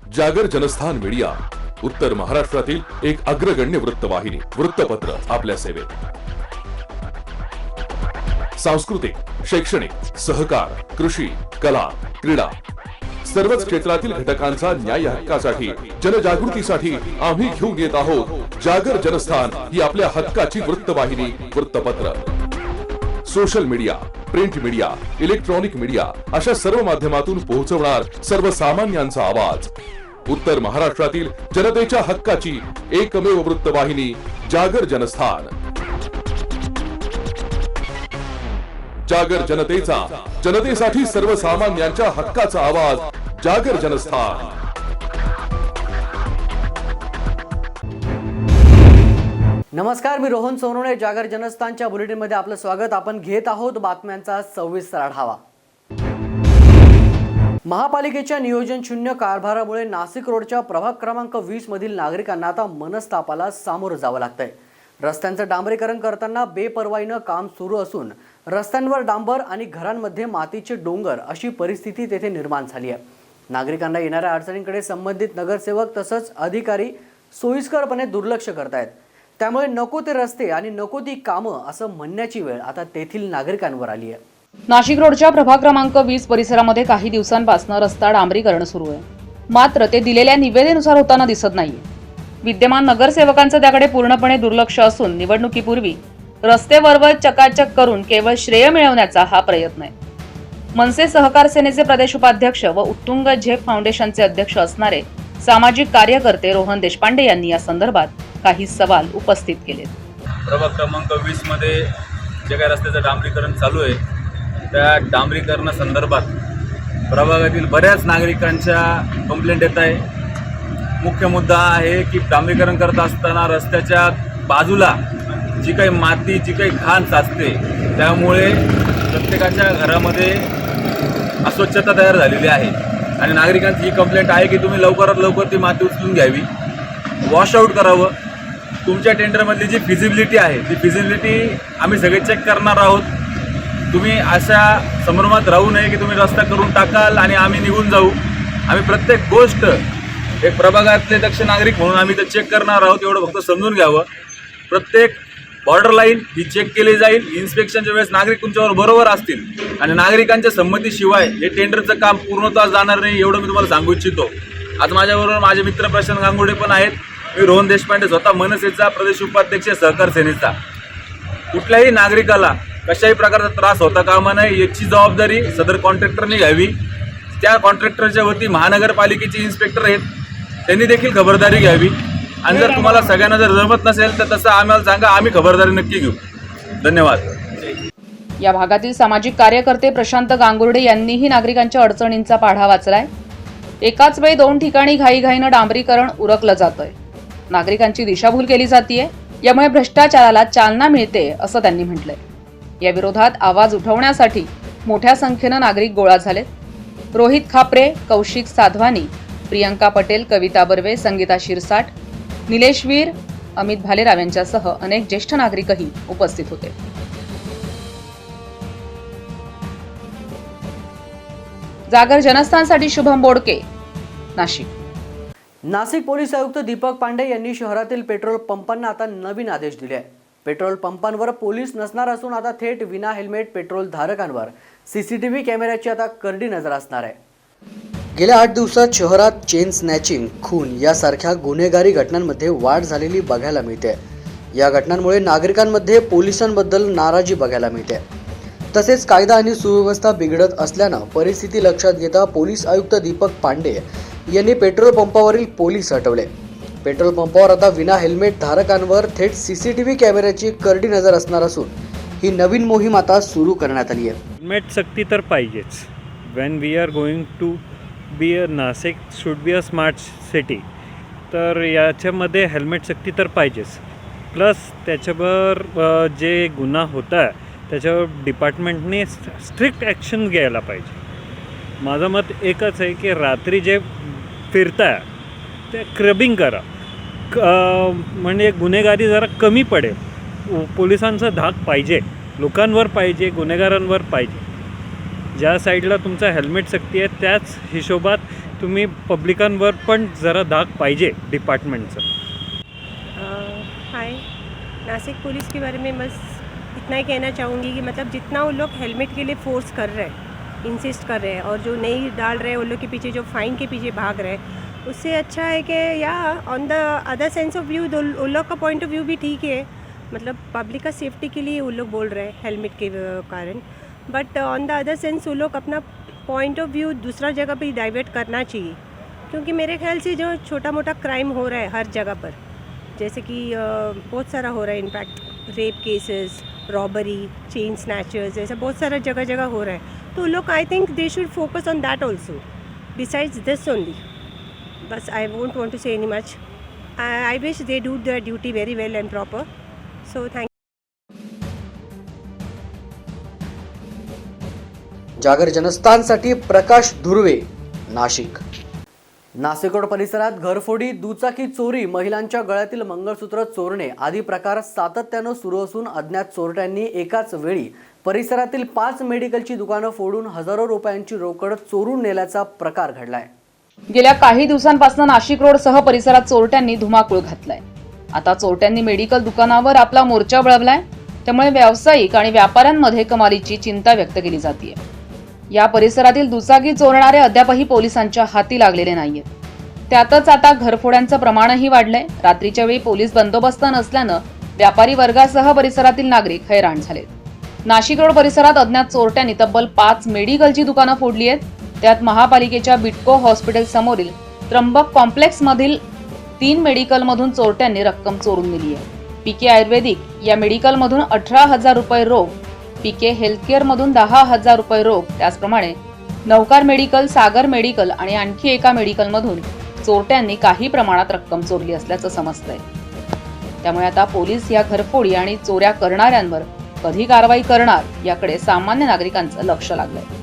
जागर जनस्थान मीडिया, उत्तर महाराष्ट्रातील एक अग्रगण्य वृत्तवाहिनी, वृत्तपत्र आपल्या सेवेत. सांस्कृतिक, शैक्षणिक, सहकार, कृषी, कला, क्रीडा सर्वच क्षेत्रातील घटकांचा न्याय हक्कासाठी, जनजागृतीसाठी आम्ही घेऊन येत आहोत जागर जनस्थान ही आपल्या हक्काची वृत्तवाहिनी, वृत्तपत्र. Social media, print media, electronic media अशा सर्व माध्यमातून पोहोचवणार सर्वसामान्यांचा आवाज. उत्तर महाराष्ट्रातील जनतेच्या हक्काची एकमेव वृत्तवाहिनी जागर जनस्थान. जागर जनतेचा, जनतेसाठी सर्वसामान्यांच्या हक्काचा आवाज, जागर जनस्थान. नमस्कार, मी रोहन सोनवणे. जागर जनस्थानच्या बुलेटिनमध्ये आपलं स्वागत. आपण घेत आहोत बातम्यांचा सविस्तर आढावा. महापालिकेच्या नियोजन शून्य कारभारामुळे नाशिक रोडच्या प्रभाग क्रमांक 20 मधील नागरिकांना आता मनस्तापाला सामोरं जावं लागतंय. रस्त्यांचं डांबरीकरण करताना बेपर्वाईनं काम सुरू असून रस्त्यांवर डांबर आणि घरांमध्ये मातीचे डोंगर अशी परिस्थिती तेथे निर्माण झाली आहे. नागरिकांना येणाऱ्या अडचणींकडे संबंधित नगरसेवक तसंच अधिकारी सोयीस्करपणे दुर्लक्ष करतायत. त्यामुळे नको ते रस्ते आणि नको ती कामं असं म्हणण्याची वेळ आता तेथील नागरिकांवर आली आहे. नाशिक रोडच्या प्रभाग क्रमांक 20 परिसरामध्ये काही दिवसांपासून रस्ता डांबरीकरण सुरू आहे, मात्र ते दिलेल्या निवेदनानुसार होताना दिसत नाहीये. विद्यमान नगरसेवकांचं त्याकडे पूर्णपणे दुर्लक्ष असून निवडणुकीपूर्वी रस्ते वरवत चकाचक करून केवळ श्रेय मिळवण्याचा हा प्रयत्न आहे. मनसे सहकार सेनेचे प्रदेश उपाध्यक्ष व उत्तुंग झेप फाउंडेशनचे अध्यक्ष असणारे सामाजिक कार्यकर्ते रोहन देशपांडे यांनी या संदर्भात काही सवाल उपस्थित केलेत. प्रभाग क्रमांक 20 मध्ये जे काही रस्त्याचं डांबरीकरण चालू आहे, त्या डांबरीकरणासंदर्भात प्रभागातील बऱ्याच नागरिकांच्या कंप्लेंट येत आहे. मुख्य मुद्दा आहे की डांबरीकरण करत असताना रस्त्याच्या बाजूला जी काही माती, जी काही घाण साचते, त्यामुळे प्रत्येकाच्या घरामध्ये अस्वच्छता तयार झालेली आहे. आणि नागरिकांची ही कंप्लेंट आहे की तुम्ही लवकरात लवकर ती माती उचलून घ्यावी, वॉशआउट करावं. तुमच्या टेंडरमधली जी फिजिबिलिटी आहे, ती फिजिबिलिटी आम्ही सगळे चेक करणार आहोत. तुम्ही अशा संभ्रमात राहू नये की तुम्ही रस्ता करून टाकाल आणि आम्ही निघून जाऊ. आम्ही प्रत्येक गोष्ट एक प्रभागातले दक्ष नागरिक म्हणून आम्ही ते चेक करणार आहोत, एवढं फक्त समजून घ्यावं. प्रत्येक बॉर्डर लाईन ही चेक केली जाईल. इन्स्पेक्शनच्या वेळेस नागरिक तुमच्यावर बरोबर असतील आणि नागरिकांच्या संमतीशिवाय हे टेंडरचं काम पूर्णत्वास जाणार नाही, एवढं मी तुम्हाला सांगू इच्छितो. आज माझ्याबरोबर माझे मित्र प्रशांत गांगुर्डे पण आहेत. मी रोहन देशपांडे, स्वतः मनसेचा प्रदेश उपाध्यक्ष, सहकार सेनेचा. कुठल्याही नागरिकाला कशाही प्रकारचा त्रास होता कामा नये याची जबाबदारी सदर कॉन्ट्रॅक्टरने घ्यावी. त्या कॉन्ट्रॅक्टरच्या वती महानगरपालिकेचे इन्स्पेक्टर आहेत, त्यांनी देखील खबरदारी घ्यावी. आणि जर तुम्हाला सगळ्यांना जर जमत नसेल तर तसं आम्हाला सांगा, आम्ही खबरदारी नक्की घेऊ. धन्यवाद. या भागातील सामाजिक कार्यकर्ते प्रशांत गांगुर्डे यांनीही नागरिकांच्या अडचणींचा पाढा वाचलाय. एकाच वेळी 2 ठिकाणी घाईघाईनं डांबरीकरण उरकलं जातंय. नागरिकांची दिशाभूल केली जातीये. यामुळे भ्रष्टाचाराला चालना मिळते असं त्यांनी म्हटलंय. या विरोधात आवाज उठवण्यासाठी मोठ्या संख्येनं नागरिक गोळा झालेत. रोहित खापरे, कौशिक साधवानी, प्रियंका पटेल, कविता बर्वे, संगीता शिरसाट, निलेश वीर, अमित भालेराव यांच्यासह अनेक ज्येष्ठ नागरिकही उपस्थित होते. जागर जनस्थानसाठी शुभम बोडके, नाशिक. नाशिक पोलीस आयुक्त दीपक पांडे यांनी शहरातील पेट्रोल पंपांना आता नवीन आदेश दिले आहे. पेट्रोल पंपांवर पोलीस नसणार असून आता थेट विना हेल्मेट पेट्रोल धारकांवर सीसीटीव्ही कॅमेऱ्याची आता करडी नजर असणार आहे. गेल्या 8 दिवसात शहरात चेन स्नॅचिंग, खून यासारख्या गुन्हेगारी घटनांमध्ये वाढ झालेली बघायला मिळते. या घटनांमुळे नागरिकांमध्ये पोलिसांबद्दल नाराजी बघायला मिळते. तसेच कायदा आणि सुव्यवस्था बिघडत असल्यानं परिस्थिती लक्षात घेता पोलीस आयुक्त दीपक पांडे यांनी पेट्रोल पंपावरील पोलीस हटवले. पेट्रोल पंपावर आता विना हेल्मेट धारकांवर थेट सीसीटीव्ही कॅमेऱ्याची करडी नजर असणार असून ही नवीन मोहीम आता सुरू करण्यात आली आहे. हेल्मेट सक्ती तर पाहिजेच. When we are going to be a Nashik should be a smart city, तर याच्यामध्ये हेल्मेट सक्ती तर पाहिजेच. प्लस त्याच्यावर जे गुन्हा होता त्याच्यावर डिपार्टमेंटने स्ट्रिक्ट ॲक्शन घ्यायला पाहिजे. माझं मत एकच आहे की रात्री जे फिरता ते क्रबिंग करा, म्हणजे गुन्हेगारी जरा कमी पडेल. पोलिसांचा धाक पाहिजे, लोकांवर पाहिजे, गुन्हेगारांवर पाहिजे. ज्या साईडला तुमचा हेल्मेट सक्ती आहे त्याच हिशोबात तुम्ही पब्लिकांवर पण जरा धाक पाहिजे डिपार्टमेंटचं. हाय, नासिक पुलिस के बारे में बस इतना ही कहना चाहूँगी कि मतलब जितना वो लोग हेलमेट के लिए फोर्स कर रहे हैं, इंसिस्ट कर रहे हैं, और जो नहीं डाल रहे हैं उन लोग के पीछे, जो फाइन के पीछे भाग रहे हैं, उससे अच्छा है कि या on the other sense of view उन लोग का पॉइंट ऑफ व्यू भी ठीक है, मतलब पब्लिक का सेफ्टी के लिए वो लोग बोल रहे हैं हेलमेट के कारण, but on the other sense वो लोग अपना पॉइंट ऑफ व्यू दूसरा जगह पे डाइवर्ट करना चाहिए, क्योंकि मेरे ख्याल से जो छोटा मोटा क्राइम हो रहा है हर जगह पर, जैसे कि बहुत सारा हो रहा है, in fact rape cases, robbery, chain snatchers, ऐसा बहुत सारा जगह जगह हो रहा है, तो लोग I think they should focus on that also besides this only. बस I won't want to say any much. I wish they do their duty very well and proper. So thank. Jagar जनस्थानसाठी प्रकाश धुर्वे, नाशिक. नाशिक रोड परिसरात घरफोडी, दुचाकी चोरी, महिलांच्या गळ्यातील मंगळसूत्र चोरणे आदी प्रकार सातत्यानं सुरू असून अज्ञात चोरट्यांनी एकाच वेळी परिसरातील 5 मेडिकलची दुकानं फोडून हजारो रुपयांची रोकड चोरून नेल्याचा प्रकार घडलाय. गेल्या काही दिवसांपासून नाशिक रोडसह परिसरात चोरट्यांनी धुमाकूळ घातलाय. आता चोरट्यांनी मेडिकल दुकानावर आपला मोर्चा वळवलाय, त्यामुळे व्यावसायिक आणि व्यापाऱ्यांमध्ये कमालीची चिंता व्यक्त केली जाते. या परिसरातील दुचाकी चोरणारे अद्यापही पोलिसांच्या हाती लागलेले नाहीयेत. त्यातच आता घरफोड्यांचं प्रमाणही वाढलंय. रात्रीच्या वेळी पोलीस बंदोबस्त नसल्यानं व्यापारी वर्गासह परिसरातील नागरिक हैराण झालेत. नाशिक रोड परिसरात अज्ञात चोरट्यांनी तब्बल 5 मेडिकलची दुकानं फोडली आहेत. त्यात महापालिकेच्या बिटको हॉस्पिटल समोरील त्र्यंबक कॉम्प्लेक्स मधील 3 मेडिकलमधून चोरट्यांनी रक्कम चोरून नेली आहे. पीके आयुर्वेदिक या मेडिकलमधून 18,000 रुपये रोख, पीके हेल्थकेअर मधून 10,000 रुपये रोख, त्याचप्रमाणे नवकार मेडिकल, सागर मेडिकल आणि आणखी एका मेडिकल मधून चोरट्यांनी काही प्रमाणात रक्कम चोरली असल्याचं समजतंय. त्यामुळे आता पोलीस या घरफोडी आणि चोऱ्या करणाऱ्यांवर कधी कारवाई करणार याकडे सामान्य नागरिकांचं लक्ष लागलंय.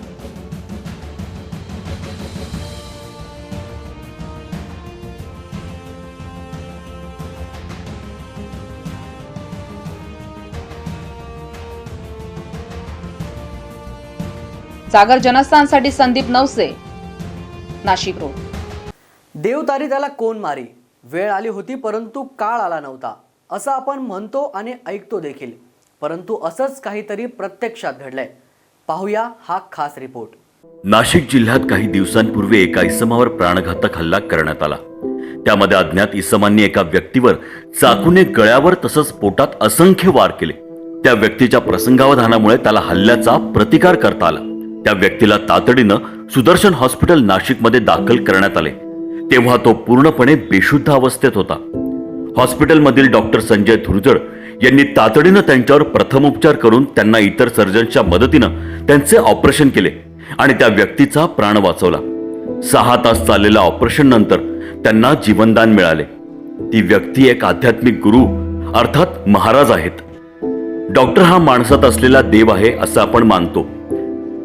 सागर जनस्थानसाठी संदीप नवसे, नाशिक रोड. देवतारी त्याला कोण मारी, वेळ आली होती परंतु काळ आला नव्हता असं आपण म्हणतो आणि ऐकतो देखील, परंतु असंच काहीतरी प्रत्यक्षात घडलंय. पाहूया हा खास रिपोर्ट. नाशिक जिल्ह्यात काही दिवसांपूर्वी एका इसमावर प्राणघातक हल्ला करण्यात आला. त्यामध्ये अज्ञात इसमांनी एका व्यक्तीवर चाकूने गळ्यावर तसंच पोटात असंख्य वार केले. त्या व्यक्तीच्या प्रसंगावधानामुळे त्याला हल्ल्याचा प्रतिकार करता आला. त्या व्यक्तीला तातडीनं सुदर्शन हॉस्पिटल नाशिकमध्ये दाखल करण्यात आले. तेव्हा तो पूर्णपणे बेशुद्ध अवस्थेत होता. हॉस्पिटलमधील डॉक्टर संजय धुर्जड यांनी तातडीनं त्यांच्यावर प्रथमोपचार करून त्यांना इतर सर्जनच्या मदतीनं त्यांचे ऑपरेशन केले आणि त्या व्यक्तीचा प्राण वाचवला. 6 तास चाललेल्या ऑपरेशन नंतर त्यांना जीवनदान मिळाले. ती व्यक्ती एक आध्यात्मिक गुरु अर्थात महाराज आहेत. डॉक्टर हा माणसात असलेला देव आहे असं आपण मानतो.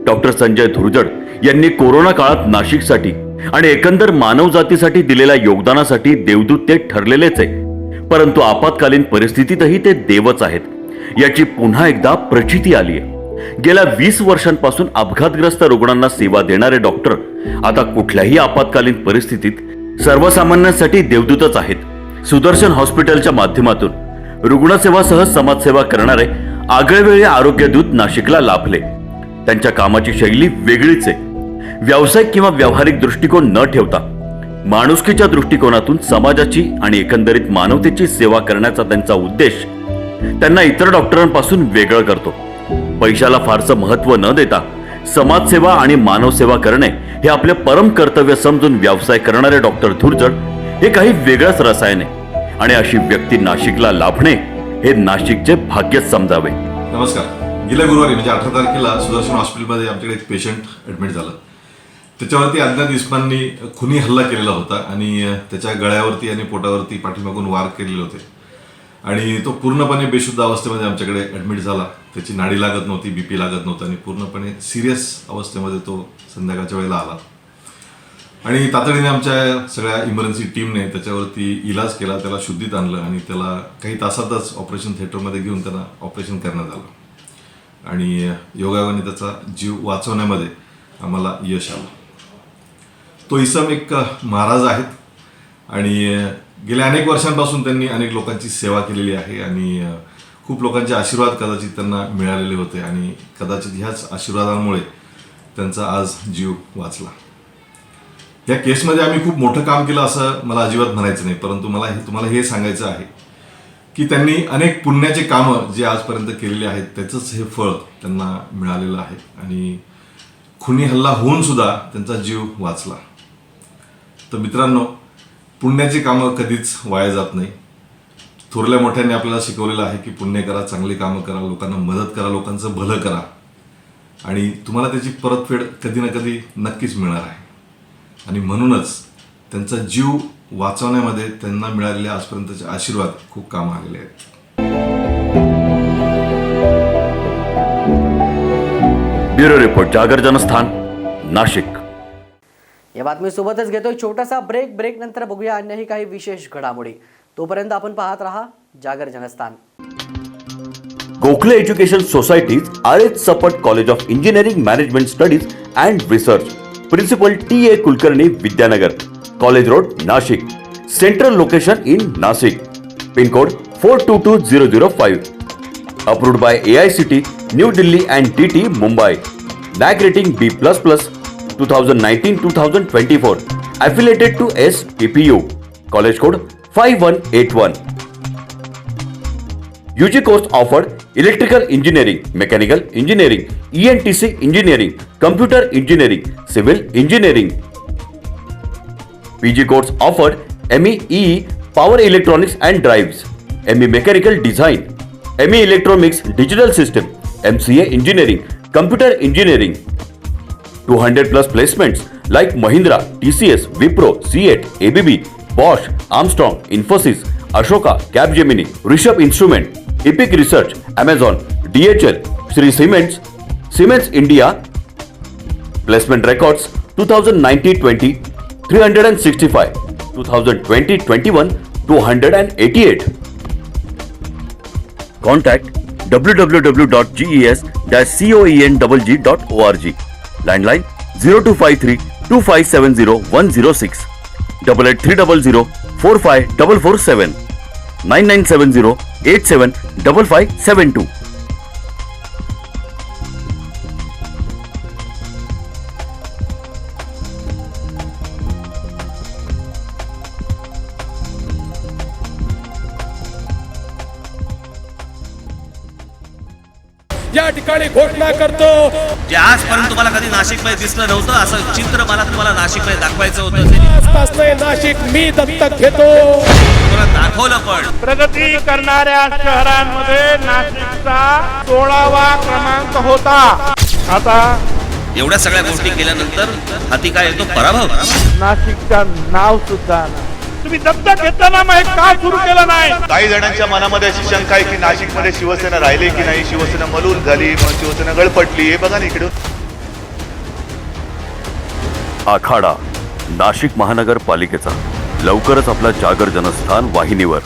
डॉक्टर संजय धुर्जड यांनी कोरोना काळात नाशिकसाठी आणि एकंदर मानवजातीसाठी दिलेल्या योगदानासाठी देवदूत ते ठरलेलेच आहे, परंतु आपत्कालीन परिस्थितीतही ते देवच आहेत याची पुन्हा एकदा प्रचिती आली आहे. गेल्या 20 वर्षांपासून अपघातग्रस्त रुग्णांना सेवा देणारे डॉक्टर आता कुठल्याही आपत्कालीन परिस्थितीत सर्वसामान्यांसाठी देवदूतच आहेत. सुदर्शन हॉस्पिटलच्या माध्यमातून रुग्णसेवासह समाजसेवा करणारे आगळेवेगळे आरोग्यदूत नाशिकला लाभले. त्यांच्या कामाची शैली वेगळीच आहे. व्यावसायिक किंवा व्यावहारिक दृष्टिकोन न ठेवता माणुसकीच्या दृष्टिकोनातून समाजाची आणि एकंदरीत मानवतेची सेवा करण्याचा त्यांचा उद्देश त्यांना इतर डॉक्टरांपासून वेगळं करतो. पैशाला फारसं महत्त्व न देता समाजसेवा आणि मानवसेवा करणे हे आपले परम कर्तव्य समजून व्यवसाय करणारे डॉक्टर धुर्जड हे काही वेगळंच रसायन आहे आणि अशी व्यक्ती नाशिकला लाभणे हे नाशिकचे भाग्यच समजावे. नमस्कार. गेल्या गुरुवारी म्हणजे 18 तारखेला सुदर्शन हॉस्पिटलमध्ये आमच्याकडे एक पेशंट ॲडमिट झालं. त्याच्यावरती अज्ञात इस्मांनी खुनी हल्ला केलेला होता आणि त्याच्या गळ्यावरती आणि पोटावरती पाठीमागून वार केलेले होते आणि तो पूर्णपणे बेशुद्ध अवस्थेमध्ये आमच्याकडे ॲडमिट झाला. त्याची नाडी लागत नव्हती, BP लागत नव्हतं आणि पूर्णपणे सिरियस अवस्थेमध्ये तो संध्याकाळच्या वेळेला आला आणि तातडीने आमच्या सगळ्या इमर्जन्सी टीमने त्याच्यावरती इलाज केला, त्याला शुद्धीत आणलं आणि त्याला काही तासातच ऑपरेशन थिएटरमध्ये घेऊन त्यांना ऑपरेशन करण्यात आलं आणि योगायोगाने त्याचा जीव वाचवण्यामध्ये आम्हाला यश आलं. तो इसम एक महाराज आहेत आणि गेल्या अनेक वर्षांपासून त्यांनी अनेक लोकांची सेवा केलेली आहे आणि खूप लोकांचे आशीर्वाद कदाचित त्यांना मिळालेले होते आणि कदाचित ह्याच आशीर्वादांमुळे त्यांचा आज जीव वाचला. या केसमध्ये आम्ही खूप मोठं काम केलं असं मला अजिबात म्हणायचं नाही, परंतु मला तुम्हाला हे सांगायचं आहे की त्यांनी अनेक पुण्याचे कामं जे आजपर्यंत केलेले आहेत त्याचंच हे फळ त्यांना मिळालेलं आहे आणि खुनी हल्ला होऊन सुद्धा त्यांचा जीव वाचला. तर मित्रांनो, पुण्याची कामं कधीच वाया जात नाही. थोरल्या मोठ्यांनी आपल्याला शिकवलेलं आहे की पुण्य करा, चांगली कामं करा, लोकांना मदत करा, लोकांचं भलं करा आणि तुम्हाला त्याची परतफेड कधी ना कधी नक्कीच मिळणार आहे. आणि म्हणूनच त्यांचा जीव वाचवण्यामध्ये त्यांना मिळालेले आजपर्यंतचे आशीर्वाद खूप कामं आलेले आहेत. ब्युरो रिपोर्ट, जागर जनस्थान, नाशिक. या बातमीसोबतच घेतोय छोटासा ब्रेक नंतर बघूया अन्यही काही विशेष घडामोडी. तोपर्यंत आपण पाहत रहा जागर जनस्थान. Gokhale education society's R H. Sapat college of engineering management studies and research, principal T.A. Kulkarni, Vidyanagar, college road, Nashik. Central location in Nashik. Pin code 422005. Approved by AICT, new Delhi and DT, Mumbai. NAC rating B++, 2019-2024. Affiliated to SPPU. College code 5181. UG course offered: electrical engineering, mechanical engineering, ENTC engineering, computer engineering, civil engineering. PG course offered: ME EE, power electronics and drives, ME mechanical design, ME electronics digital system, MCA engineering, computer engineering. 200 plus placements like Mahindra, TCS, Wipro, CEAT, ABB, Bosch, Armstrong, Infosys, Ashoka, Capgemini, Rishabh Instrument, Epic Research, Amazon, DHL, Sri Cements, Siemens India. Placement records: 2019-20, 365, 2020-21, 288. Contact www.ges-coenggg.org. Landline 0253 2570 106, 8830 45447, 9970 875572. या ठिकाणी घोषणा करतो, जे आजपर्यंत तुम्हाला कधी नाशिकमध्ये दिसलं नव्हतं असं चित्र मला तुम्हाला नाशिकमध्ये दाखवायचं होतं. नाशिक मी दत्तक घेतो. तुम्हाला दाखवलं पण. प्रगती करणाऱ्या शहरांमध्ये नाशिकचा 16वा क्रमांक होता. आता एवढ्या सगळ्या गोष्टी केल्यानंतर हाती काय येतो? पराभव. नाशिकचं नाव सुद्धा तुम्ही दत्तक घेताना मग का सुरू केलं नाही? काही जणांच्या मनामध्ये अशी शंका आहे की नाशिकमध्ये शिवसेना राहिली की नाही, शिवसेना मलून झाली, मग शिवसेना गळपटली. हे बघा ना इकडे. आखाडा नाशिक महानगरपालिकेचा लवकरच आपला जागर जनस्थान वाहिनीवर.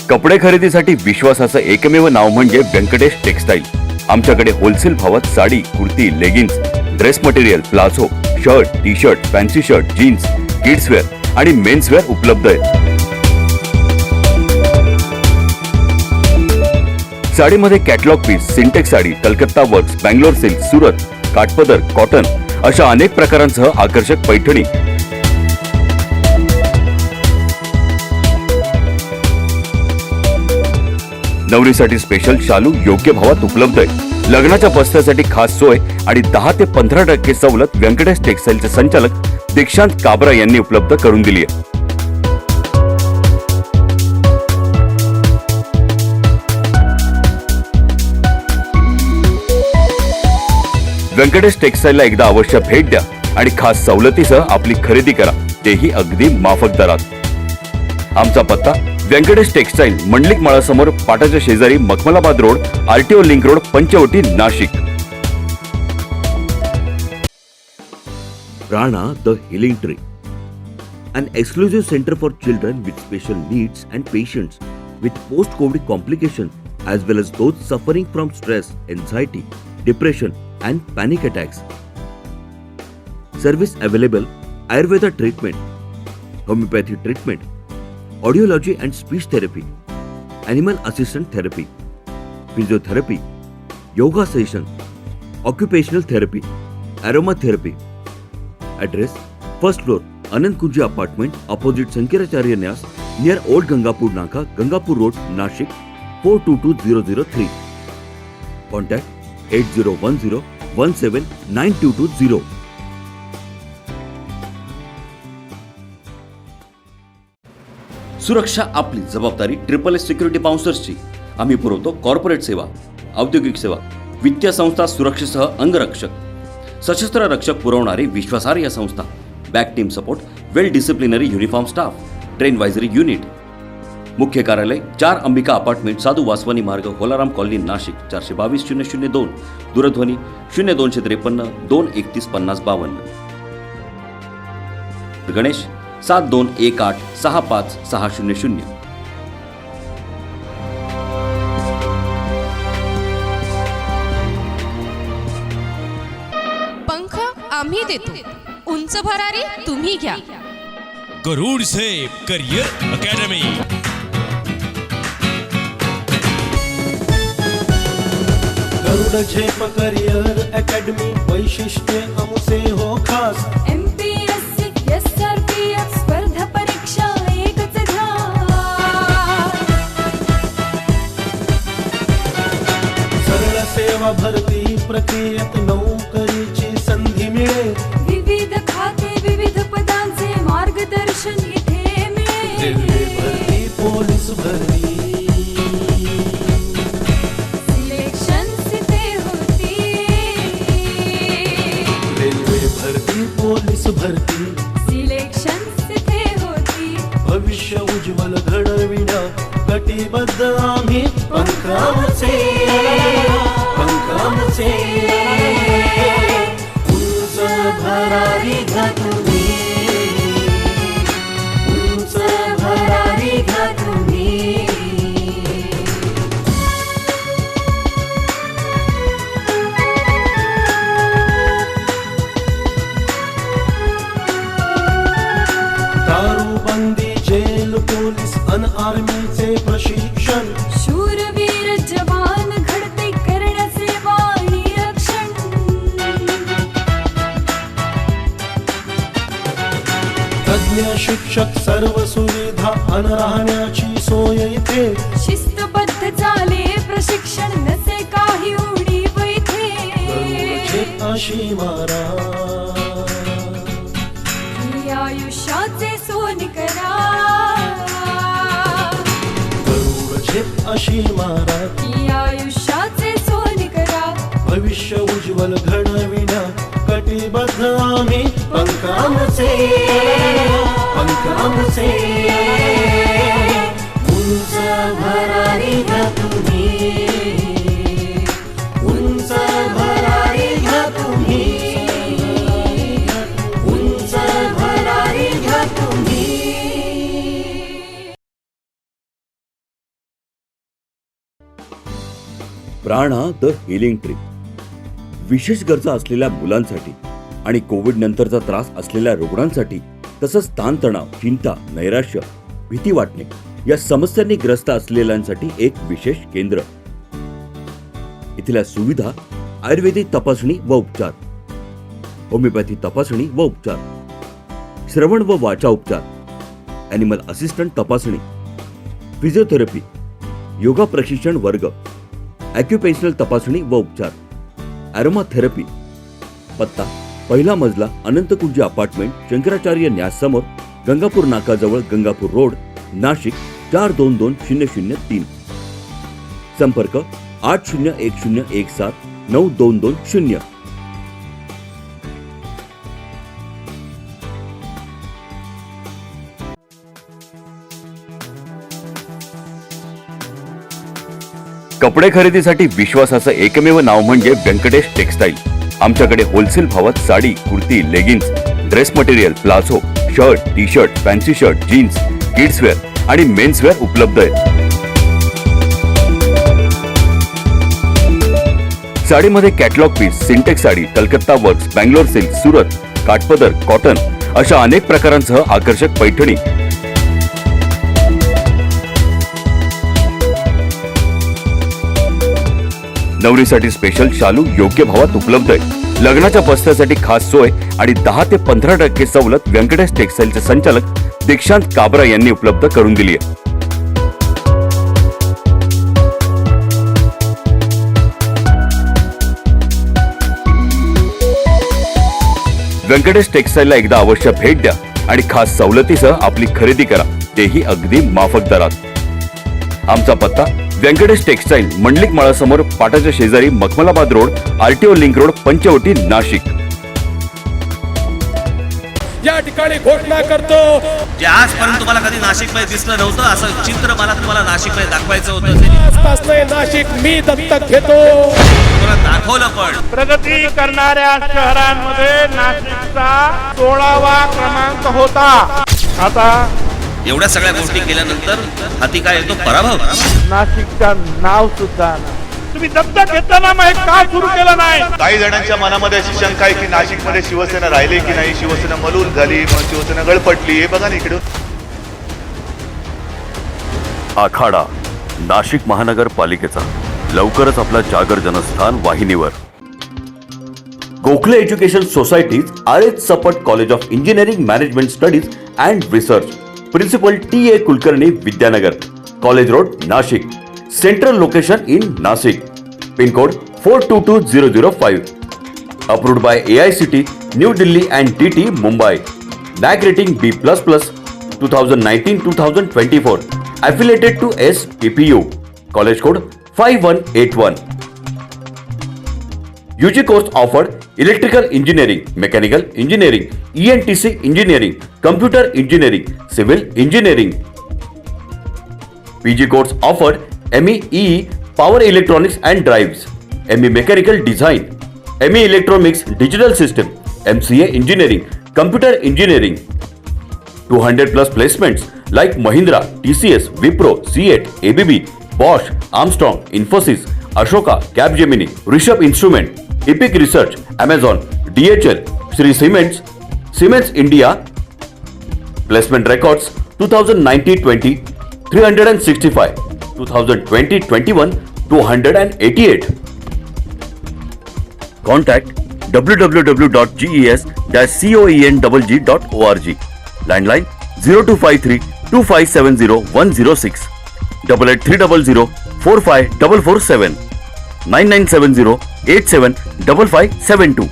कपडे खरेदीसाठी विश्वासाचं एकमेव नाव म्हणजे व्यंकटेश टेक्सटाईल. आमच्याकडे होलसेल भावात sari, kurti, leggings, dress material, palazzo, shirt, T shirt, fancy shirt, jeans, kidswear आणि मेन्सवेअर उपलब्ध आहे. साडीमध्ये catalogue piece, Sintex sari, Calcutta works, Bangalore silk, Surat, Kathpadar, cotton अशा अनेक प्रकारांसह आकर्षक पैठणी. नवरीसाठी स्पेशल शालू योग्य भावात उपलब्ध आहे. लग्नाच्या बस्त्यासाठी खास सोय आणि 10 ते 15% सवलत व्यंकटेश टेक्सटाईलचे संचालक दीक्षांत काबरा यांनी उपलब्ध करून दिली आहे. व्यंकटेश टेक्सटाईलला एकदा अवश्य भेट द्या आणि खास सवलतीसह आपली खरेदी करा, तेही अगदी माफक दरात. आमचा पत्ता: व्यंकटेश टेक्सटाईल, मंडलिक माळासमोर, पाटाच्या शेजारी, Makhmalabad road, RTO link road, Panchavati, Nashik. Prana the Healing Tree, an exclusive center for children with special needs and patients with post-COVID complications as well as those suffering from stress, anxiety, depression and panic attacks. Service available: Ayurveda treatment, homeopathy treatment, audiology and speech therapy, animal assistant therapy, physiotherapy, yoga session, occupational therapy, aromatherapy. Address: first floor, Anand Kunji apartment, opposite Sankaracharya Nyas, near Old Gangapur Naka, Gangapur Road, Nashik, 422003. Contact 8010179220. सुरक्षा आपली जबाबदारी. SSS security बाउन्सर्सची. आम्ही पुरवतो corporate सेवा, औद्योगिक सेवा, वित्तीय संस्था, सुरक्षेसह अंगरक्षक, सशस्त्र रक्षक पुरवणारी विश्वासार्ह संस्था. Back team support, well disciplinary uniform staff, ट्रेन वायझरी युनिट. मुख्य कार्यालय 4 अंबिका अपार्टमेंट, साधू वासवानी मार्ग, होलाराम कॉलनी, नाशिक. 422-002. दूरध्वनी 0253 231 5052. गणेश 7218 65600. पंख आम्ही देतो, उंच भरारी तुम्ही घ्या. गरुड सेफ करियर अकॅडमी. गरुड झेप करियर अकॅडमी, वैशिष्ट्य आमचे हो खास. MPSC SRPF स्पर्धा परीक्षा एकच घ्या. सरळ सेवा भरती प्रक्रियेत नोकरीची संधी मिळेल. विविध खाते विविध पदांचे मार्गदर्शन इथे रेल्वे मिळेल. भरती, पोलीस भरती, सिलेक्शन इथे होती. रेल्वे भरती, पोलीस भरती, सिलेक्शन इथे होती. भविष्य उज्ज्वल घडविण्या कटिबद्ध आम्ही. पंखाचे उंच भरारी घ्या तुम्ही, उंच भरारी घ्या तुम्ही. दारूबंदी, जेल, पोलीस अन आर्मीचे प्रशिक्षण. शूरवीर जवान घडते करण्याचे वाणी रक्षण. तज्ञ शिक्षक, सर्व सुविधा अन राहण्याची सोय इथे. शिस्तबद्ध चाले प्रशिक्षण, नसे काही उणीव इथे. गरुडचे अशी मारा, ही आयुष्याचे सोन करा. गरुडचे अशी मारा, ही आयुष्याचे सोन करा. भविष्य उज्ज्वल घडविण्या कटिबद्ध आम्ही. पंखाचे उंच भरारी घ्या तुम्ही, उंच भरारी घ्या तुम्ही, उंच भरारी घ्या तुम्ही. प्राणा द हिलिंग ट्री. विशेष गरजा असलेल्या मुलांसाठी आणि कोविड नंतरचा त्रास असलेल्या रुग्णांसाठी, तसंच ताणतणाव, चिंता, नैराश्य, भीती वाटणे या समस्यांनी ग्रस्त असलेल्यांसाठी एक विशेष केंद्र. इथल्या सुविधा: आयुर्वेदिक तपासणी व उपचार, होमिओपॅथी तपासणी व उपचार, श्रवण व वाचा उपचार, ॲनिमल असिस्टंट तपासणी, फिजिओथेरपी, योगा प्रशिक्षण वर्ग, ॲक्युपेन्शनल तपासणी व उपचार, ॲरोमाथेरपी. पत्ता: पहिला मजला, अनंत कुंजी अपार्टमेंट, शंकराचार्य न्यास समोर, गंगापूर नाकाजवळ, गंगापूर रोड, नाशिक. 402003. संपर्क 8010179220. कपडे खरेदीसाठी विश्वासाचं एकमेव नाव म्हणजे व्यंकटेश टेक्सटाईल. आमच्याकडे होलसेल भावात sari, kurti, leggings, dress material, palazzo, shirt, T shirt, fancy shirt, jeans, kids wear आणि मेन्स वेअर उपलब्ध आहेत. साडीमध्ये catalogue piece, Sintex sari, Calcutta works, Bangalore silk, Surat, Kathpadar, cotton अशा अनेक प्रकारांसह आकर्षक पैठणी. नवरीसाठी स्पेशल शालू योग्य भावात उपलब्ध आहे. लग्नाच्या बस्त्यासाठी खास सोय आणि 10 ते 15% सवलत व्यंकटेश टेक्सटाईलचे संचालक दीक्षांत काबरा यांनी उपलब्ध करून दिली आहे. व्यंकटेश टेक्सटाईलला एकदा अवश्य भेट द्या आणि खास सवलतीसह आपली खरेदी करा, तेही अगदी माफक दरात. आमचा पत्ता व्यंकटेश टेक्सटाईल, मंडलिक माळासमोर, पाटाच्या शेजारी, Makhmalabad road, RTO link road, Panchavati, Nashik. या ठिकाणी घोषणा करतो, जे आजपर्यंत तुम्हाला कधी नाशिकमध्ये दिसलं नव्हतं असं चित्र मला तुम्हाला नाशिकमध्ये दाखवायचं होतं. नाशिक मी दत्तक घेतो. तुम्हाला दाखवलं पण. प्रगती करणाऱ्या शहरांमध्ये नाशिकचा 16वा क्रमांक होता. आता एवढ्या सगळ्या गोष्टी केल्यानंतर हाती काय येतो? पराभव. नाशिकचं नाव सुद्धा तुम्ही दत्तक घेताना मग का सुरू केलं नाही? काही जणांच्या मनामध्ये अशी शंका आहे की नाशिकमध्ये शिवसेना राहिली की नाही, शिवसेना मलूल झाली, मग शिवसेना गळपटली. हे बघा ना इकडं. आखाडा नाशिक महानगरपालिकेचा लवकरच आपला जागर जनस्थान वाहिनीवर. Gokhale education society's, RH Sapat college of engineering management studies and research, principal TA Kulkarni, Vidyanagar, college road, Nashik. Central location in Nashik. Pin code 422005. Approved by AICT, new Delhi and DT, Mumbai. NAC rating B++, 2019-2024. Affiliated to SPPU. College code 5181. UG course offered: Electrical Engineering, Mechanical Engineering, ENTC Engineering, Computer Engineering, Civil Engineering. PG course offered: ME EE, Power Electronics and Drives, ME Mechanical Design, ME Electronics Digital System, MCA Engineering, Computer Engineering. 200 plus placements like Mahindra, TCS, Wipro, CEAT, ABB, Bosch, Armstrong, Infosys, Ashoka, Capgemini, Rishabh Instrument, Epic Research, Amazon, DHL, Sri Siemens, Siemens India. Placement records: 2019-20, 365, 2020-21, 288. Contact www.ges-coengg.org. Landline 0253 2570 106, 88300 45447, 9970 875572.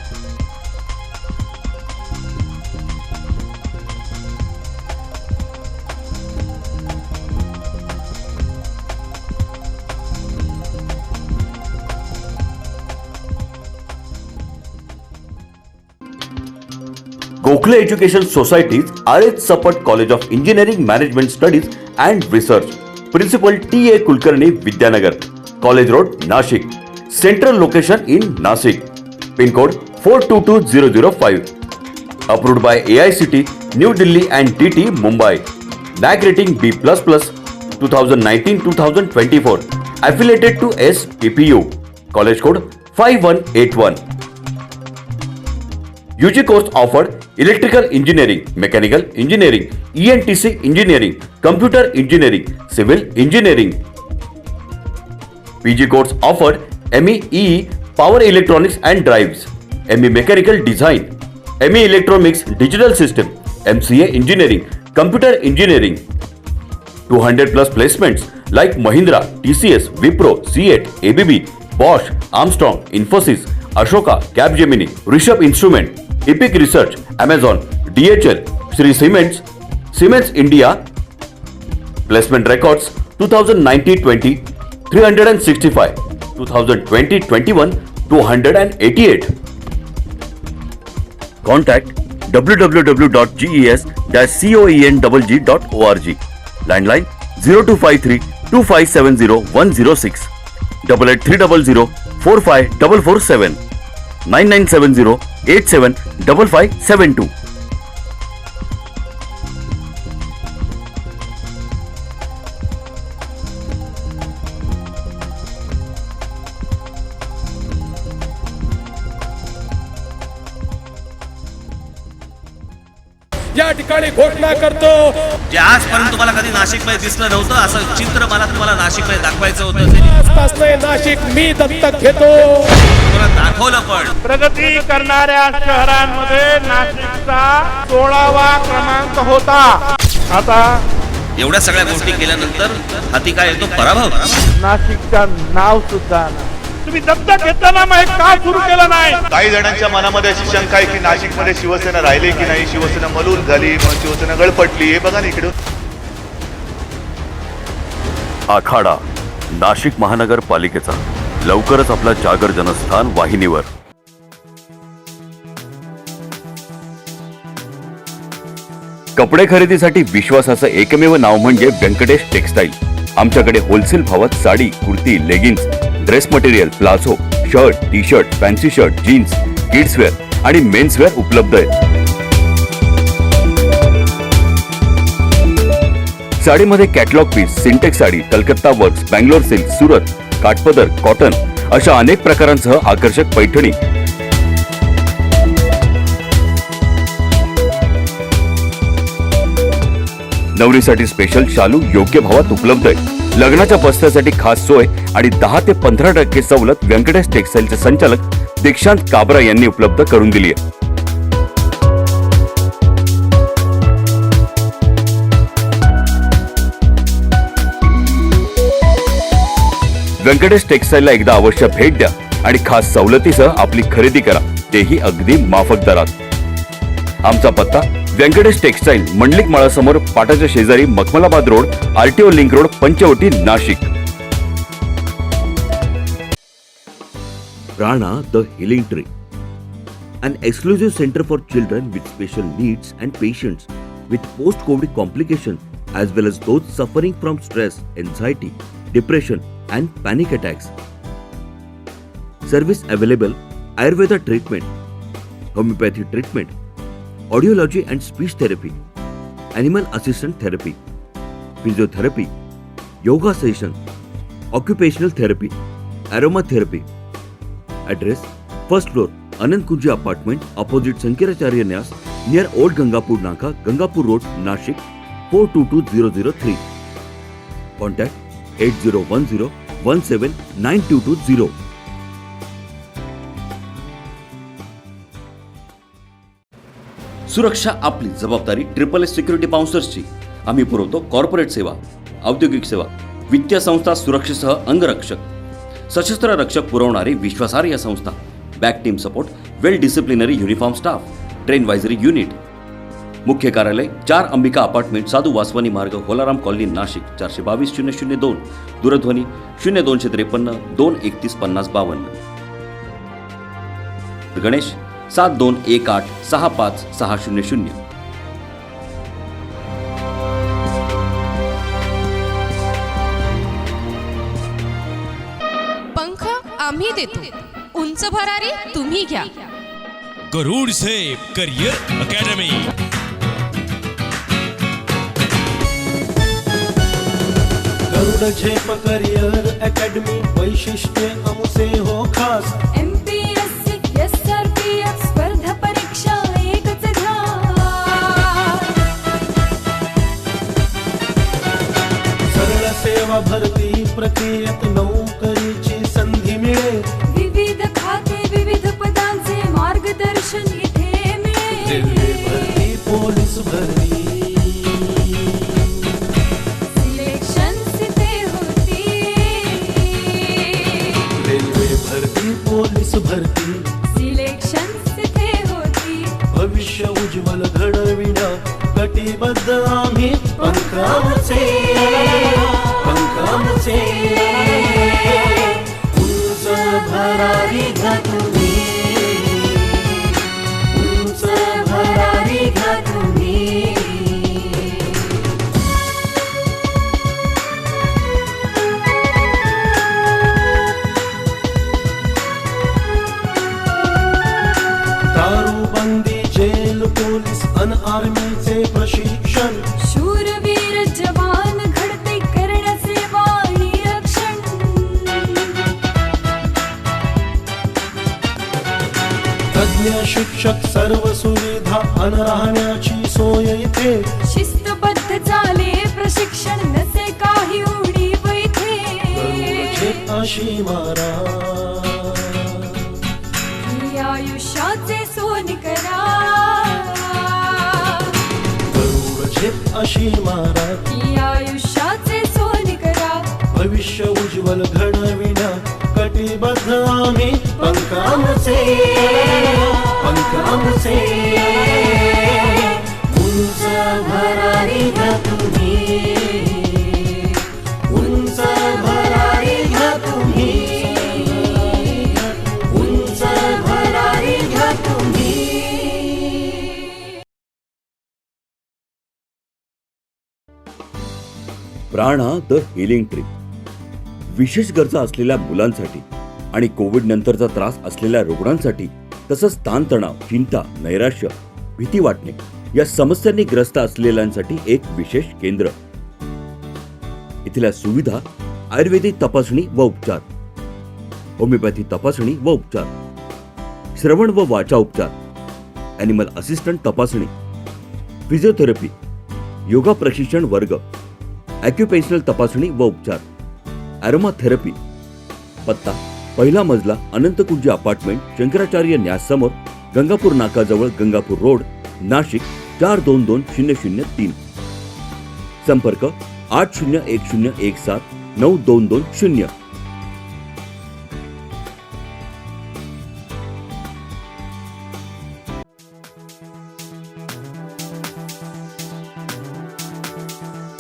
Gokhale Education Societies, RH Support College of Engineering Management Studies and Research, Principal TA Kulkarni, Vidyanagar, College Road, Nashik. Central location in Nashik. Pin code 422005. Approved by AICT, New Delhi and DT, Mumbai. NAC rating B++, 2019-2024. Affiliated to SPPU. College code 5181. UG course offered: Electrical Engineering, Mechanical Engineering, ENTC Engineering, Computer Engineering, Civil Engineering. PG course offered: ME EE, Power Electronics and Drives, ME Mechanical Design, ME Electronics Digital System, MCA Engineering, Computer Engineering. 200 plus placements like Mahindra, TCS, Wipro, CEAT, ABB, Bosch, Armstrong, Infosys, Ashoka, Capgemini, Rishabh Instrument, Epic Research, Amazon, DHL, Sri Siemens, Siemens India. Placement records: 2019-20, 365, 2020-21, 288. Contact www.ges-coengg.org. Landline 0253 2570 106, 88300 45447, 9970 875572. या ठिकाणी घोषणा करतो. जे आजपर्यंत तुम्हाला कधी नाशिकमध्ये दिसलं नव्हतं असं चित्र मला तुम्हाला नाशिकमध्ये दाखवायचं होतं. नाशिक मी दत्तक घेतो. तुम्हाला दाखवलं पण. प्रगती करणाऱ्या शहरांमध्ये नाशिकचा 16वा क्रमांक होता. आता एवढ्या सगळ्या गोष्टी केल्यानंतर हाती काय येतो? पराभव. नाशिकचं नाव सुद्धा तुम्ही दत्तक घेताना मग का सुरू केलं नाही? काही जणांच्या मनामध्ये अशी शंका आहे की नाशिकमध्ये शिवसेना राहिली की नाही, शिवसेना मलूल झाली, मग शिवसेना गळपटली. हे बघा ना इकडे. आखाडा नाशिक महानगरपालिकेचा लवकरच आपला जागर जनस्थान वाहिनीवर. कपडे खरेदीसाठी विश्वासाचं एकमेव नाव म्हणजे व्यंकटेश टेक्सटाईल. आमच्याकडे होलसेल भावात sari, kurti, leggings, dress material, palazzo, shirt, T shirt, fancy shirt, jeans, kidswear आणि मेन्सवेअर उपलब्ध आहे. साडीमध्ये catalogue piece, Sintex sari, Calcutta works, Bangalore silk, Surat, Kathpadar, cotton अशा अनेक प्रकारांसह आकर्षक पैठणी. नवरीसाठी स्पेशल शालू योग्य भावात उपलब्ध आहे. लग्नाच्या बस्त्यासाठी खास सोय आणि 10 ते 15% सवलत व्यंकटेश टेक्सटाईलचे संचालक दीक्षांत काबरा यांनी उपलब्ध करून दिली आहे. व्यंकटेश टेक्सटाईलला एकदा अवश्य भेट द्या आणि खास सवलतीसह आपली खरेदी करा, तेही अगदी माफक दरात. आमचा पत्ता व्यंकटेश टेक्सटाईल, मंडलिक माळासमोर, पाटाच्या शेजारी, Makhmalabad road, RTO link road, Panchavati, Nashik. Prana the Healing Tree, an exclusive center for children with special needs and patients with post-COVID complications as well as those suffering from stress, anxiety, depression and panic attacks. Service available: Ayurveda treatment, homeopathy treatment, audiology and speech therapy, animal assistant therapy, physiotherapy, yoga session, occupational therapy, aromatherapy. Address: first floor, Anand Kunji apartment, opposite Sankaracharya Nyas, near Old Gangapur Naka, Gangapur Road, Nashik, 422003. Contact 8010179220. सुरक्षा आपली जबाबदारी. SSS security बाउन्सर्सची. आम्ही पुरवतो corporate सेवा, औद्योगिक सेवा, वित्तीय संस्था, सुरक्षेसह अंगरक्षक, सशस्त्र रक्षक पुरवणारी विश्वासार्ह संस्था, back team support, well disciplinary uniform staff, ट्रेन वायझरी युनिट. मुख्य कार्यालय 4 अंबिका अपार्टमेंट, साधू वासवानी मार्ग, होलाराम कॉलनी, नाशिक. 422-002. दूरध्वनी 0253 231 5052. गणेश 7218 65600. पंख आम्ही देतो, उंच भरारी तुम्ही घ्या. गरुड सेफ करियर अकॅडमी. गरुड झेप करियर अकॅडमी, वैशिष्ट्य आमचे हो खास. MPSC SRPF स्पर्धा परीक्षा एकच घ्या. सरळ सेवा भरती प्रक्रियेत नोकरीची संधी मिळेल. विविध खाते विविध पदांचे मार्गदर्शन इथे मिळेल. भरती, पोलीस भरती, सिलेक्शन इथे होती. रेल्वे भरती, पोलीस भरती, सिलेक्शन इथे होती. भविष्य उज्ज्वल घडविण्या कटिबद्ध आम्ही. पंखाचे उंच भरारी घ्या तुम्ही, उंच भरारी घ्या तुम्ही. दारूबंदी, जेल, पोलीस अन आर्मीचे प्रशिक्षण. शूरवीर जवान घडते करण्याचे वाणी रक्षण. तज्ञ शिक्षक, सर्व सुविधा सुविधा अन राहण्याची सोय इथे. शिस्तबद्ध झाले प्रशिक्षण नसे काही उणीव इथे. गरुडचे अशी मारा ही आयुष्याचे सोन करा. गरुडचे अशी मारा ही आयुष्याचे सोन करा. भविष्य उज्ज्वल घडविण्या कटिबद्ध आम्ही पंखांचे उंच भरारी घ्या तुम्ही. उंच भरारी घ्या तुम्ही. उंच भरारी घ्या तुम्ही. प्राणा द हिलिंग ट्री विशेष गरजा असलेल्या मुलांसाठी आणि कोविड नंतरचा त्रास असलेल्या रुग्णांसाठी तसंच ताणतणाव, चिंता, नैराश्य, भीती वाटणे या समस्यांनी ग्रस्त असलेल्यांसाठी एक विशेष केंद्र. इथल्या सुविधा आयुर्वेदिक तपासणी व उपचार, होमिओपॅथी तपासणी व उपचार, श्रवण व वाचा उपचार, ॲनिमल असिस्टंट तपासणी, फिजिओथेरपी, योगा प्रशिक्षण वर्ग, ॲक्युपेन्शनल तपासणी व उपचार, ॲरोमा थेरपी. पत्ता पहिला मजला अनंतकुंज अपार्टमेंट, शंकराचार्य न्यास समोर, गंगापूर नाकाजवळ, गंगापूर रोड, नाशिक 422003. संपर्क 8010179220.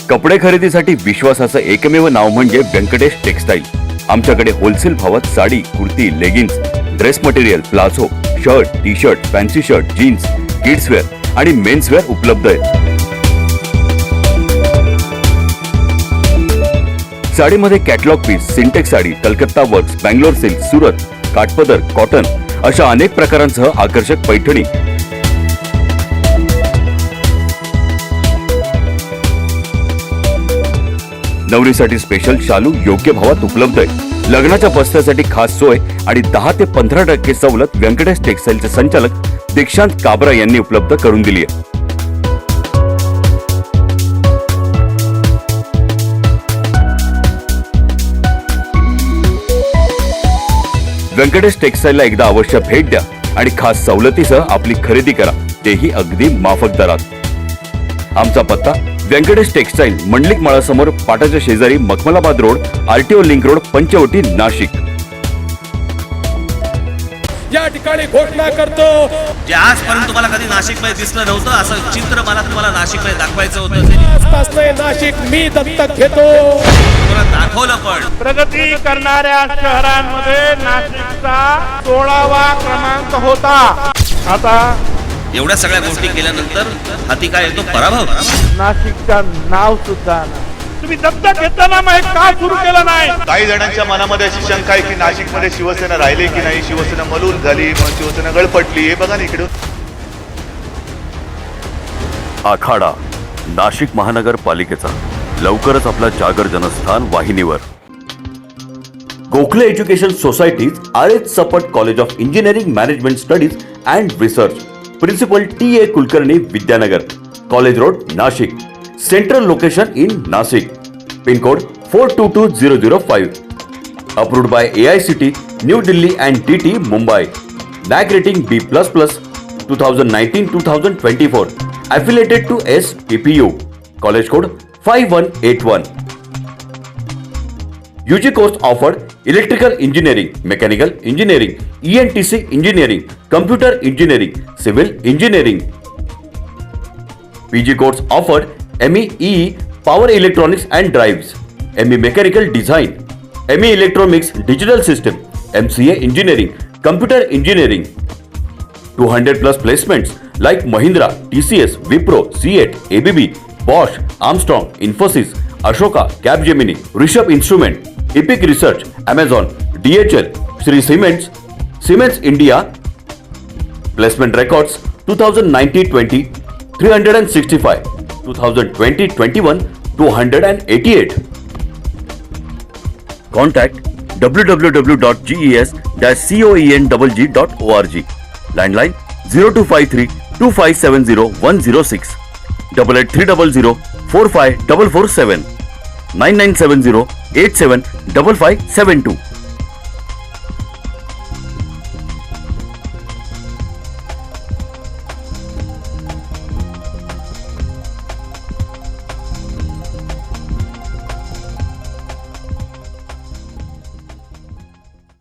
कपडे खरेदीसाठी विश्वासाचं एकमेव नाव म्हणजे व्यंकटेश टेक्सटाईल. आमच्याकडे होलसेल भावात sari, kurti, leggings, dress material, palazzo, shirt, T shirt, fancy shirt, jeans, kidswear आणि मेन्सवेअर उपलब्ध आहेत. साडीमध्ये catalogue piece, Sintex sari, Calcutta works, Bangalore silk, Surat, Kathpadar, cotton अशा अनेक प्रकारांसह आकर्षक पैठणी. नवरीसाठी स्पेशल शालू योग्य भावात उपलब्ध आहे. लग्नाच्या बस्त्यासाठी खास सोय आणि 10 ते 15% सवलत व्यंकटेश टेक्सटाईलचे संचालक दीक्षांत काबरा यांनी उपलब्ध करून दिली आहे. व्यंकटेश टेक्सटाईलला एकदा अवश्य भेट द्या आणि खास सवलतीसह आपली खरेदी करा, तेही अगदी माफक दरात. आमचा पत्ता व्यंकटेश टेक्सटाईल, मंडलिक माळासमोर, पाटाच्या शेजारी, Makhmalabad road, RTO link road, Panchavati, Nashik. या ठिकाणी घोषणा करतो, जे आजपर्यंत तुम्हाला कधी नाशिकमध्ये दिसलं नव्हतं असं चित्र मला तुम्हाला नाशिकमध्ये दाखवायचं होतं. आजपासून नाशिक मी दत्तक घेतो. तुम्हाला दाखवलं पण. प्रगती करणाऱ्या शहरांमध्ये नाशिकचा 16वा क्रमांक होता. आता एवढ्या सगळ्या गोष्टी केल्यानंतर हाती काय येतो? पराभव. नाशिकचं नाव सुद्धा तुम्ही दत्तक घेताना मग हे का सुरू केलं नाही? काही जणांच्या मनामध्ये अशी शंका आहे की नाशिकमध्ये शिवसेना राहिली की नाही, शिवसेना मलूल झाली, मग शिवसेना गळपटली. हे बघा ना इकडं. आखाडा नाशिक महानगरपालिकेचा लवकरच आपला जागर जनस्थान वाहिनीवर. Gokhale education society's, RH Sapat college of engineering management studies and research, principal TA Kulkarni, Vidyanagar, college road, Nashik. Central location in Nashik. Pin code 422005. Approved by AICT, new Delhi and DT, Mumbai. NAC rating B++, 2019-2024. Affiliated to SPPU. College code 5181. UG course offered: Electrical Engineering, Mechanical Engineering, ENTC Engineering, Computer Engineering, Civil Engineering. PG course offered: ME EE, Power Electronics and Drives, ME Mechanical Design, ME Electronics Digital System, MCA Engineering, Computer Engineering. 200 plus placements like Mahindra, TCS, Wipro, CEAT, ABB, Bosch, Armstrong, Infosys, Ashoka, Capgemini, Rishabh Instrument, Epic Research, Amazon, DHL, Sri Cements, Siemens India. Placement records 2019-20, 365, 2020-21, 288. Contact www.ges-coengg.org. Landline 0253 2570-106, 8830045447, 9970-875572.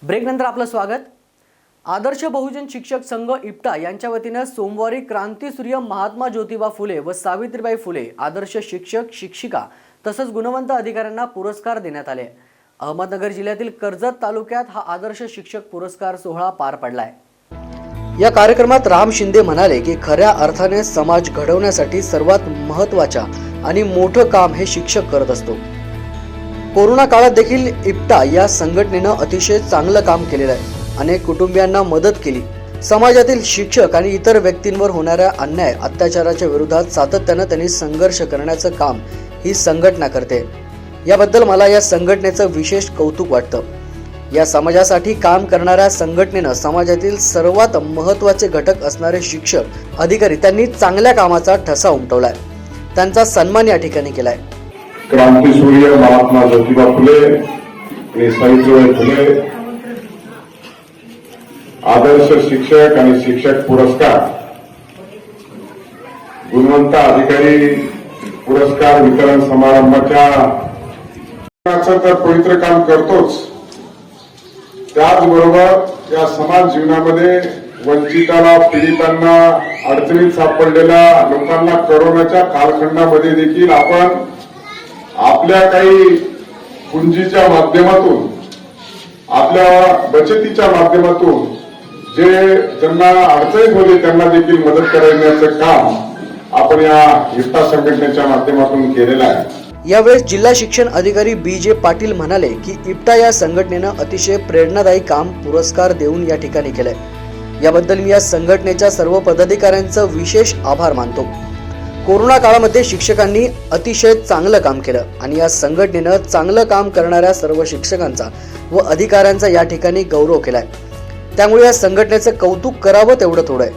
Break नंतर आपलं स्वागत. आदर्श बहुजन शिक्षक संघ इप्टा यांच्या वतीनं सोमवारी क्रांतीसूर्य महात्मा ज्योतिबा फुले व सावित्रीबाई फुले आदर्श शिक्षक शिक्षिका तसंच गुणवंत अधिकाऱ्यांना पुरस्कार देण्यात आले. अहमदनगर जिल्ह्यातील कर्जत तालुक्यात हा आदर्श शिक्षक पुरस्कार सोहळा पार पडलाय. या कार्यक्रमात राम शिंदे म्हणाले की खऱ्या अर्थाने समाज घडवण्यासाठी सर्वात महत्त्वाच्या आणि मोठं काम हे शिक्षक करत असतो. कोरोना काळात देखील इप्टा या संघटनेनं अतिशय चांगलं काम केलेलं आहे. अनेक कुटुंबियांना मदत केली. समाजातील शिक्षक आणि इतर व्यक्तींवर होणाऱ्या अन्याय अत्याचाराच्या विरोधात सातत्यानं त्यांनी संघर्ष करण्याचं काम ही संघटना करते. याबद्दल मला या संघटनेचं विशेष कौतुक वाटतं. या समाजासाठी काम करणाऱ्या संघटनेनं समाजातील सर्वात महत्त्वाचे घटक असणारे शिक्षक, अधिकारी त्यांनी चांगल्या कामाचा ठसा उमटवलाय. त्यांचा सन्मान या ठिकाणी केलाय. क्रांतीसूर्य महात्मा ज्योतिबा फुले आणि सावित्रीबाई फुले आदर्श शिक्षक आणि शिक्षक पुरस्कार, गुणवंत अधिकारी पुरस्कार वितरण समारंभाच्या तर पवित्र काम करतोच, त्याचबरोबर या समाज जीवनामध्ये वंचिताला, पीडितांना, अडचणीत सापडलेल्या लोकांना कोरोनाच्या कालखंडामध्ये देखील आपण आपल्या काही पुंजीच्या माध्यमातून, आपल्या बचतीच्या माध्यमातून जे ज्यांना अडचणीत होते त्यांना देखील मदत करण्याचं काम आपण या इप्टा संघटनेच्या माध्यमातून केलेलं आहे. यावेळेस जिल्हा शिक्षण अधिकारी BJ पाटील म्हणाले की इप्टा या संघटनेनं अतिशय प्रेरणादायी काम पुरस्कार देऊन या ठिकाणी केलंय. याबद्दल मी या संघटनेच्या सर्व पदाधिकाऱ्यांचं विशेष आभार मानतो. कोरोना काळामध्ये शिक्षकांनी अतिशय चांगलं काम केलं आणि या संघटनेनं चांगलं काम करणाऱ्या सर्व शिक्षकांचा व अधिकाऱ्यांचा या ठिकाणी गौरव केलाय. त्यामुळे या संघटनेचं कौतुक करावं तेवढं थोडं आहे.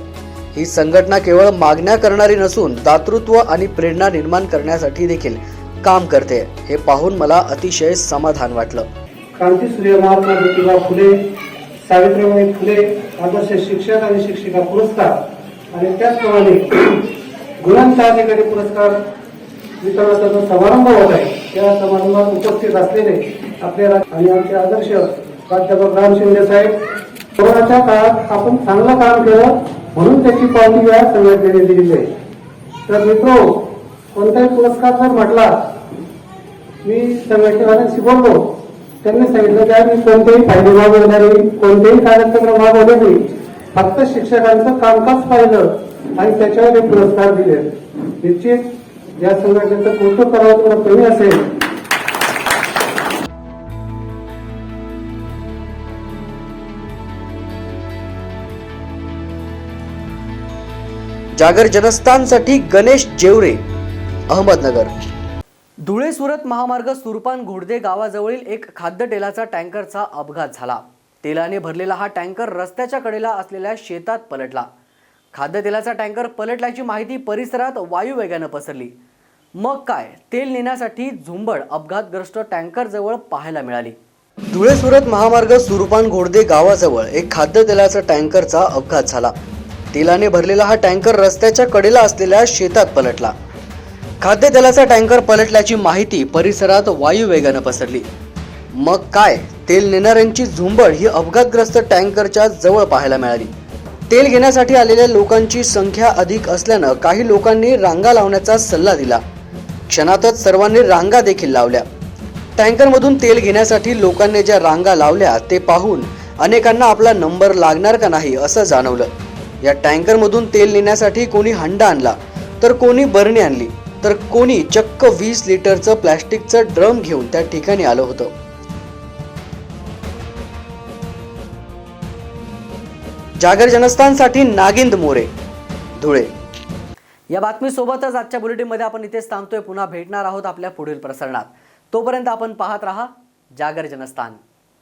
ही संघटना केवळ मागण्या करणारी नसून दातृत्व आणि प्रेरणा निर्माण करण्यासाठी देखील काम करते. हे पाहून मला अतिशय समाधान वाटलं. क्रांतीसूर्य महात्मा ज्योतिबा फुले, सावित्रीबाई फुले आदर्श शिक्षक आणि शिक्षिका पुरस्कार आणि त्याचप्रमाणे गुणवंत अधिकारी पुरस्कार वितरणाचा जो समारंभ होत आहे त्या समारंभात उपस्थित असलेले आपले आणि आमचे आदर्श प्राध्यापक राम शिंदे साहेब, कोरोनाच्या काळात आपण चांगलं काम केलं म्हणून त्याची पावती या संघटनेने दिलेली आहे. तर मित्रो, कोणताही पुरस्कार जर म्हटला, मी संघटनेवाल्यांशी बोललो, त्यांनी सांगितलं की आम्ही कोणतेही फायदे मागवले नाही, कोणतेही कागदपत्र मागवले नाही, फक्त शिक्षकांचं कामकाज पाहिलं आणि त्याच्यावर हे पुरस्कार दिले. निश्चित या संघटनेचं कौतुक करावं थोडं कमी असेल. जागर जनस्थानसाठी गणेश जेवरे, अहमदनगर. धुळे सुरत महामार्ग सुरपान घोडदे गावाजवळील एक खाद्यतेलाचा टँकरचा अपघात झाला. तेलाने भरलेला हा टँकर रस्त्याच्या कडेला असलेल्या शेतात पलटला. खाद्यतेलाचा टँकर पलटल्याची माहिती परिसरात वायुवेगानं पसरली. मग काय, तेल नेण्यासाठी झुंबड अपघातग्रस्त टँकर जवळ पाहायला मिळाली. धुळे सुरत महामार्ग सुरपान घोडदे गावाजवळ एक खाद्यतेलाचा टँकरचा अपघात झाला. तेलाने भरलेला हा टँकर रस्त्याच्या कडेला असलेल्या शेतात पलटला. खाद्यतेलाचा टँकर पलटल्याची माहिती परिसरात वायुवेगानं पसरली. मग काय, तेल नेणाऱ्यांची झुंबड ही अपघातग्रस्त टँकरच्या जवळ पाहायला मिळाली. तेल घेण्यासाठी आलेल्या लोकांची संख्या अधिक असल्यानं काही लोकांनी रांगा लावण्याचा सल्ला दिला. क्षणातच सर्वांनी रांगा देखील लावल्या. टँकरमधून तेल घेण्यासाठी लोकांनी ज्या रांगा लावल्या ते पाहून अनेकांना आपला नंबर लागणार का नाही असं जाणवलं. या टँकरमधून तेल नेण्यासाठी कोणी हंडा आणला, तर कोणी बरणी आणली, तर कोणी चक्क 20 लिटरचं प्लॅस्टिकचं ड्रम घेऊन त्या ठिकाणी आलं होतं. जागर जनस्थानसाठी नागिंद मोरे, धुळे. या बातमीसोबतच आजच्या बुलेटिनमध्ये आपण इथेच थांबतोय. पुन्हा भेटणार आहोत आपल्या पुढील प्रसारणात. तोपर्यंत आपण पाहत राहा जागर जनस्थान.